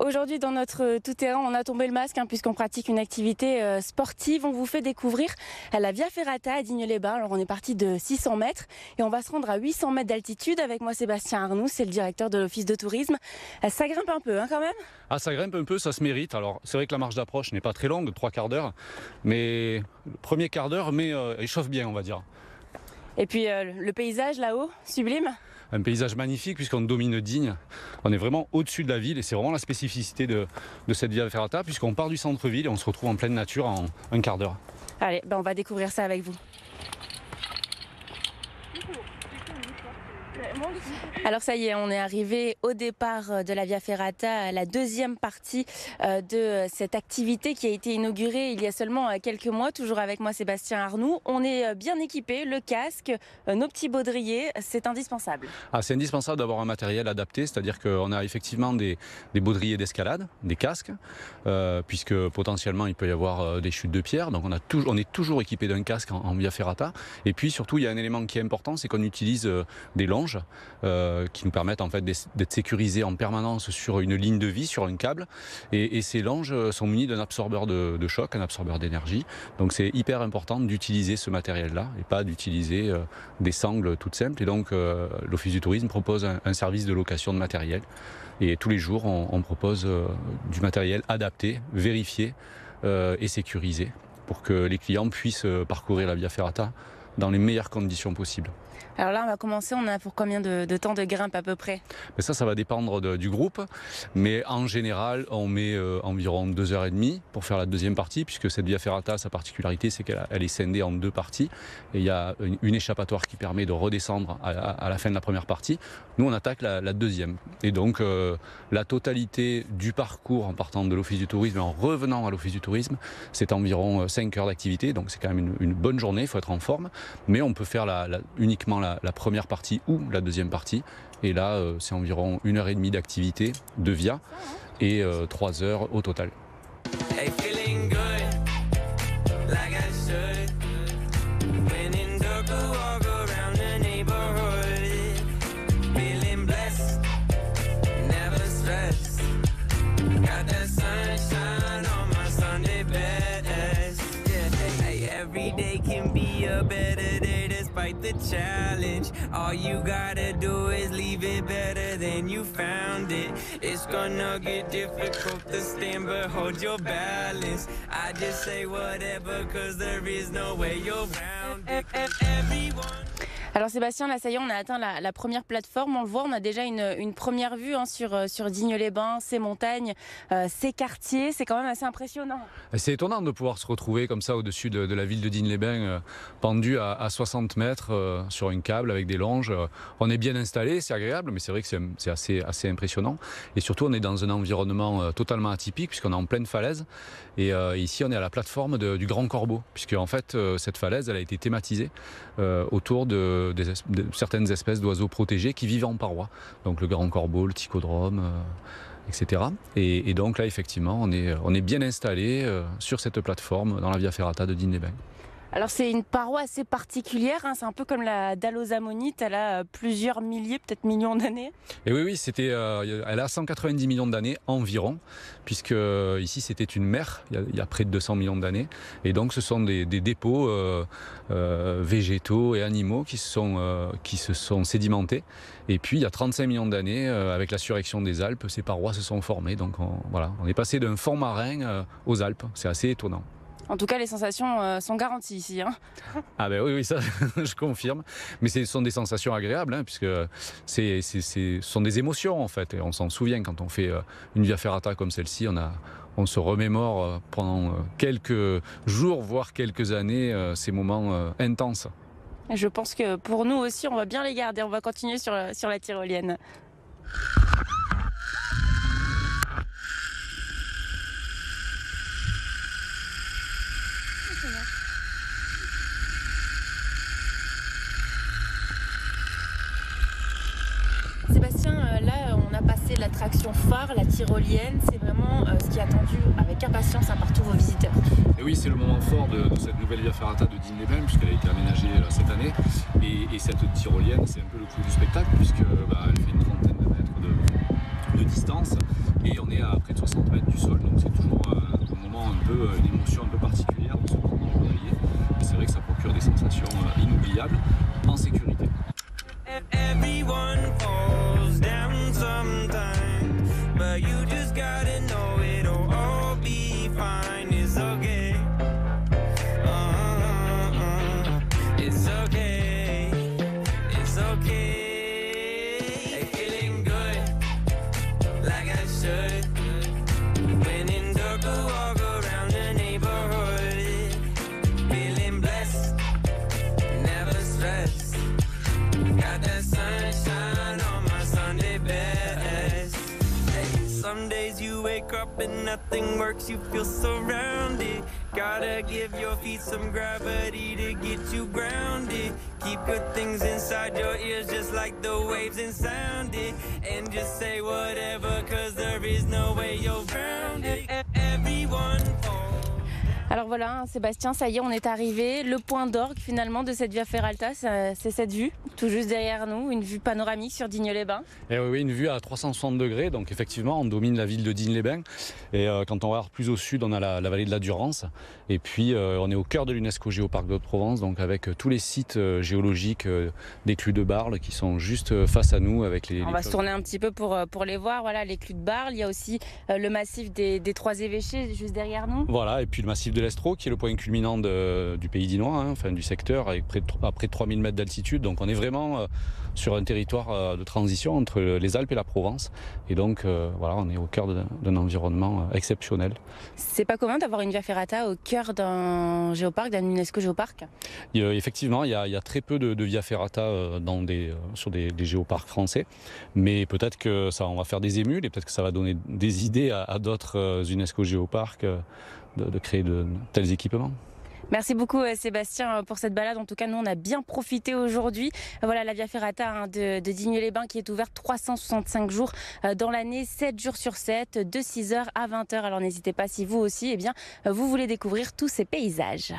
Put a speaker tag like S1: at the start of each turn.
S1: Aujourd'hui, dans notre tout-terrain, on a tombé le masque puisqu'on pratique une activité sportive. On vous fait découvrir la Via Ferrata à Digne-les-Bains. Alors, on est parti de 600 mètres et on va se rendre à 800 mètres d'altitude. Avec moi, Sébastien Arnoux, c'est le directeur de l'Office de tourisme. Ça grimpe un peu quand même.
S2: Ah, ça grimpe un peu, ça se mérite. Alors, c'est vrai que la marche d'approche n'est pas très longue, 3/4 d'heure. Mais le premier quart d'heure, échauffe bien, on va dire.
S1: Et puis, le paysage là-haut, sublime.
S2: Un paysage magnifique puisqu'on domine Digne. On est vraiment au-dessus de la ville et c'est vraiment la spécificité de cette Via Ferrata puisqu'on part du centre-ville et on se retrouve en pleine nature en un quart d'heure.
S1: Allez, on va découvrir ça avec vous. Alors ça y est, on est arrivé au départ de la Via Ferrata, la deuxième partie de cette activité qui a été inaugurée il y a seulement quelques mois. Toujours avec moi Sébastien Arnoux. On est bien équipé, le casque, nos petits baudriers, c'est indispensable.
S2: Ah, c'est indispensable d'avoir un matériel adapté, c'est-à-dire qu'on a effectivement des baudriers d'escalade, des casques, puisque potentiellement il peut y avoir des chutes de pierre. Donc on est toujours équipé d'un casque en Via Ferrata. Et puis surtout, il y a un élément qui est important, c'est qu'on utilise des longes qui nous permettent en fait d'être sécurisés en permanence sur une ligne de vie, sur un câble. Et ces longes sont munies d'un absorbeur de choc, un absorbeur d'énergie. Donc c'est hyper important d'utiliser ce matériel-là et pas d'utiliser des sangles toutes simples. Et donc l'Office du tourisme propose un service de location de matériel. Et tous les jours, on propose du matériel adapté, vérifié et sécurisé pour que les clients puissent parcourir la Via Ferrata dans les meilleures conditions possibles.
S1: Alors là, on va commencer, on a pour combien de temps de grimpe à peu près?
S2: Mais ça va dépendre du groupe, mais en général, on met environ 2h30 pour faire la deuxième partie, puisque cette Via Ferrata, sa particularité, c'est qu'elle est scindée en deux parties, et il y a une échappatoire qui permet de redescendre à la fin de la première partie. Nous, on attaque la deuxième. Et donc, la totalité du parcours en partant de l'Office du tourisme et en revenant à l'Office du tourisme, c'est environ 5 heures d'activité, donc c'est quand même une bonne journée, il faut être en forme, mais on peut faire uniquement la première partie ou la deuxième partie. Et là, c'est environ 1h30 d'activité de Via et 3 heures au total.
S3: The challenge, all you gotta do is leave it better than you found it. It's gonna get difficult to stand, but hold your balance. I just say whatever, cause there is no way you're around it. Everyone.
S1: Alors Sébastien, là ça y est, on a atteint la première plateforme, on le voit, on a déjà une première vue sur Digne-les-Bains, ces montagnes, ces quartiers, c'est quand même assez impressionnant.
S2: C'est étonnant de pouvoir se retrouver comme ça au-dessus de la ville de Digne-les-Bains, pendu à 60 mètres sur une câble avec des longes. On est bien installé, c'est agréable, mais c'est vrai que c'est assez impressionnant. Et surtout, on est dans un environnement totalement atypique puisqu'on est en pleine falaise. Et ici, on est à la plateforme du Grand Corbeau, puisque en fait, cette falaise, elle a été thématisée autour de certaines espèces d'oiseaux protégés qui vivent en paroi. Donc le grand corbeau, le ticodrome, etc. Et donc là, effectivement, on est bien installé sur cette plateforme dans la Via Ferrata de Digne-les-Bains.
S1: Alors c'est une paroi assez particulière, c'est un peu comme la dalosamonite, elle a plusieurs milliers, peut-être millions d'années.
S2: Et oui, elle a 190 millions d'années environ, puisque ici c'était une mer, il y a près de 200 millions d'années, et donc ce sont des dépôts végétaux et animaux qui se sont sédimentés. Et puis il y a 35 millions d'années, avec la surrection des Alpes, ces parois se sont formées. Donc on est passé d'un fond marin aux Alpes, c'est assez étonnant.
S1: En tout cas, les sensations sont garanties ici.
S2: Ah ben oui, ça je confirme. Mais ce sont des sensations agréables, puisque ce sont des émotions en fait. Et on s'en souvient quand on fait une Via Ferrata comme celle-ci. On se remémore pendant quelques jours, voire quelques années, ces moments intenses.
S1: Je pense que pour nous aussi, on va bien les garder. On va continuer sur la tyrolienne. Sébastien, là on a passé l'attraction phare, la tyrolienne, c'est vraiment ce qui est attendu avec impatience par tous vos visiteurs.
S2: Et oui, c'est le moment fort de cette nouvelle Via Ferrata de Digne-les-Bains puisqu'elle a été aménagée cette année et cette tyrolienne c'est un peu le clou du spectacle puisque elle fait une trentaine de mètres de distance et on est à près de 60 mètres du sol, donc c'est toujours un moment un peu, une émotion un peu particulière de se prendre dans le baudrier. Et c'est vrai que ça procure des sensations inoubliables en sécurité.
S3: Everyone falls down sometime, but you just gotta know it'll all be fine. It's okay. It's okay. It's okay. Hey, feeling good, like I should. When in dark, walk around the neighborhood. Feeling blessed, never stressed. Got that sunshine on my Sunday best. Hey, some days you wake up and nothing works, you feel surrounded. Gotta give your feet some gravity to get you grounded. Keep good things inside your ears just like the waves and sound it. And just say whatever, cause there is no way you're grounded. Everyone falls.
S1: Alors voilà, hein, Sébastien, ça y est, on est arrivé. Le point d'orgue finalement de cette Via Ferrata, c'est cette vue, tout juste derrière nous, une vue panoramique sur Digne-les-Bains.
S2: Et oui, une vue à 360 degrés, donc effectivement on domine la ville de Digne-les-Bains. Et quand on regarde plus au sud, on a la vallée de la Durance. Et puis on est au cœur de l'UNESCO Géoparc de Haute-Provence, donc avec tous les sites géologiques des Clus de Barle qui sont juste face à nous.
S1: On va se tourner un petit peu pour les voir. Voilà, les Clus de Barle, il y a aussi le massif des Trois Évêchés juste derrière nous.
S2: Voilà, et puis le massif de l'Estro qui est le point culminant du pays dinois, hein, enfin du secteur, avec à près de 3000 mètres d'altitude. Donc on est vraiment sur un territoire de transition entre les Alpes et la Provence. Et donc voilà, on est au cœur d'un environnement exceptionnel.
S1: C'est pas commun d'avoir une Via Ferrata au cœur d'un géoparc, d'un UNESCO Géoparc.
S2: Effectivement, il y a très peu de Via Ferrata sur des géoparcs français. Mais peut-être que ça, on va faire des émules et peut-être que ça va donner des idées à d'autres UNESCO Géoparcs de créer de tels équipements.
S1: Merci beaucoup Sébastien pour cette balade. En tout cas, nous, on a bien profité aujourd'hui. Voilà la Via Ferrata de Digne-les-Bains qui est ouverte 365 jours dans l'année, 7 jours sur 7, de 6h à 20h. Alors n'hésitez pas si vous aussi, vous voulez découvrir tous ces paysages.